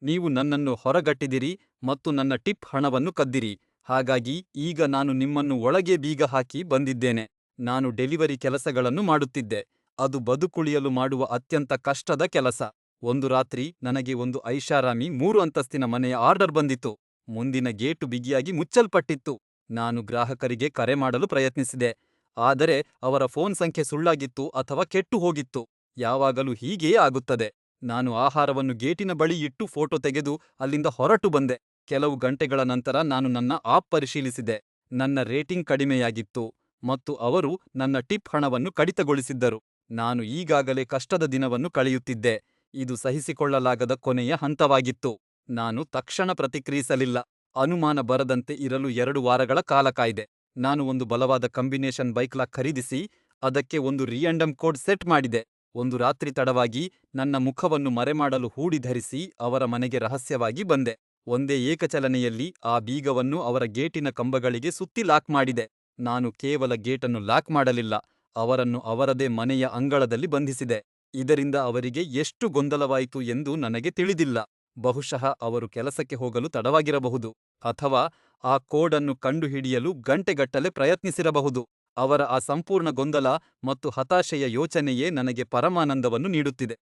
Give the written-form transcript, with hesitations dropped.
ನೀವು ನನ್ನನ್ನು ಹೊರಗಟ್ಟಿದಿರಿ ಮತ್ತು ನನ್ನ ಟಿಪ್ ಹಣವನ್ನು ಕದ್ದಿರಿ. ಹಾಗಾಗಿ ಈಗ ನಾನು ನಿಮ್ಮನ್ನು ಒಳಗೆ ಬೀಗ ಹಾಕಿ ಬಂದಿದ್ದೇನೆ. ನಾನು ಡೆಲಿವರಿ ಕೆಲಸಗಳನ್ನು ಮಾಡುತ್ತಿದ್ದೆ. ಅದು ಬದುಕುಳಿಯಲು ಮಾಡುವ ಅತ್ಯಂತ ಕಷ್ಟದ ಕೆಲಸ. ಒಂದು ರಾತ್ರಿ ನನಗೆ ಒಂದು ಐಷಾರಾಮಿ 3 ಅಂತಸ್ತಿನ ಮನೆಯ ಆರ್ಡರ್ ಬಂದಿತು. ಮುಂದಿನ ಗೇಟು ಬಿಗಿಯಾಗಿ ಮುಚ್ಚಲ್ಪಟ್ಟಿತ್ತು. ನಾನು ಗ್ರಾಹಕರಿಗೆ ಕರೆ ಮಾಡಲು ಪ್ರಯತ್ನಿಸಿದೆ, ಆದರೆ ಅವರ ಫೋನ್ ಸಂಖ್ಯೆ ಸುಳ್ಳಾಗಿತ್ತು ಅಥವಾ ಕೆಟ್ಟು ಹೋಗಿತ್ತು. ಯಾವಾಗಲೂ ಹೀಗೆಯೇ ಆಗುತ್ತದೆ. ನಾನು ಆಹಾರವನ್ನು ಗೇಟಿನ ಬಳಿ ಇಟ್ಟು ಫೋಟೋ ತೆಗೆದು ಅಲ್ಲಿಂದ ಹೊರಟು ಬಂದೆ. ಕೆಲವು ಗಂಟೆಗಳ ನಂತರ ನಾನು ನನ್ನ ಆಪ್ ಪರಿಶೀಲಿಸಿದೆ. ನನ್ನ ರೇಟಿಂಗ್ ಕಡಿಮೆಯಾಗಿತ್ತು ಮತ್ತು ಅವರು ನನ್ನ ಟಿಪ್ ಹಣವನ್ನು ಕಡಿತಗೊಳಿಸಿದ್ದರು. ನಾನು ಈಗಾಗಲೇ ಕಷ್ಟದ ದಿನವನ್ನು ಕಳೆಯುತ್ತಿದ್ದೆ. ಇದು ಸಹಿಸಿಕೊಳ್ಳಲಾಗದ ಕೊನೆಯ ಹಂತವಾಗಿತ್ತು. ನಾನು ತಕ್ಷಣ ಪ್ರತಿಕ್ರಿಯಿಸಲಿಲ್ಲ. ಅನುಮಾನ ಬರದಂತೆ ಇರಲು 2 ವಾರಗಳ ಕಾಲ ಕಾಯ್ದೆ. ನಾನು ಒಂದು ಬಲವಾದ ಕಾಂಬಿನೇಷನ್ ಬೈಕ್ ಲಾಕ್ ಖರೀದಿಸಿ, ಅದಕ್ಕೆ ಒಂದು ರಿಯಾಂಡಮ್ ಕೋಡ್ ಸೆಟ್ ಮಾಡಿದೆ. ಒಂದು ರಾತ್ರಿ ತಡವಾಗಿ ನನ್ನ ಮುಖವನ್ನು ಮರೆಮಾಡಲು ಹೂಡಿ ಧರಿಸಿ ಅವರ ಮನೆಗೆ ರಹಸ್ಯವಾಗಿ ಬಂದೆ. ಒಂದೇ ಏಕಚಲನೆಯಲ್ಲಿ ಆ ಬೀಗವನ್ನು ಅವರ ಗೇಟಿನ ಕಂಬಗಳಿಗೆ ಸುತ್ತಿ ಲಾಕ್ ಮಾಡಿದೆ. ನಾನು ಕೇವಲ ಗೇಟನ್ನು ಲಾಕ್ ಮಾಡಲಿಲ್ಲ, ಅವರನ್ನು ಅವರದೇ ಮನೆಯ ಅಂಗಳದಲ್ಲಿ ಬಂಧಿಸಿದೆ. ಇದರಿಂದ ಅವರಿಗೆ ಎಷ್ಟು ಗೊಂದಲವಾಯಿತು ಎಂದು ನನಗೆ ತಿಳಿದಿಲ್ಲ. ಬಹುಶಃ ಅವರು ಕೆಲಸಕ್ಕೆ ಹೋಗಲು ತಡವಾಗಿರಬಹುದು, ಅಥವಾ ಆ ಕೋಡನ್ನು ಕಂಡುಹಿಡಿಯಲು ಗಂಟೆಗಟ್ಟಲೆ ಪ್ರಯತ್ನಿಸಿರಬಹುದು. ಅವರ ಆ ಸಂಪೂರ್ಣ ಗೊಂದಲ ಮತ್ತು ಹತಾಶೆಯ ಯೋಚನೆಯೇ ನನಗೆ ಪರಮಾನಂದವನ್ನು ನೀಡುತ್ತಿದೆ.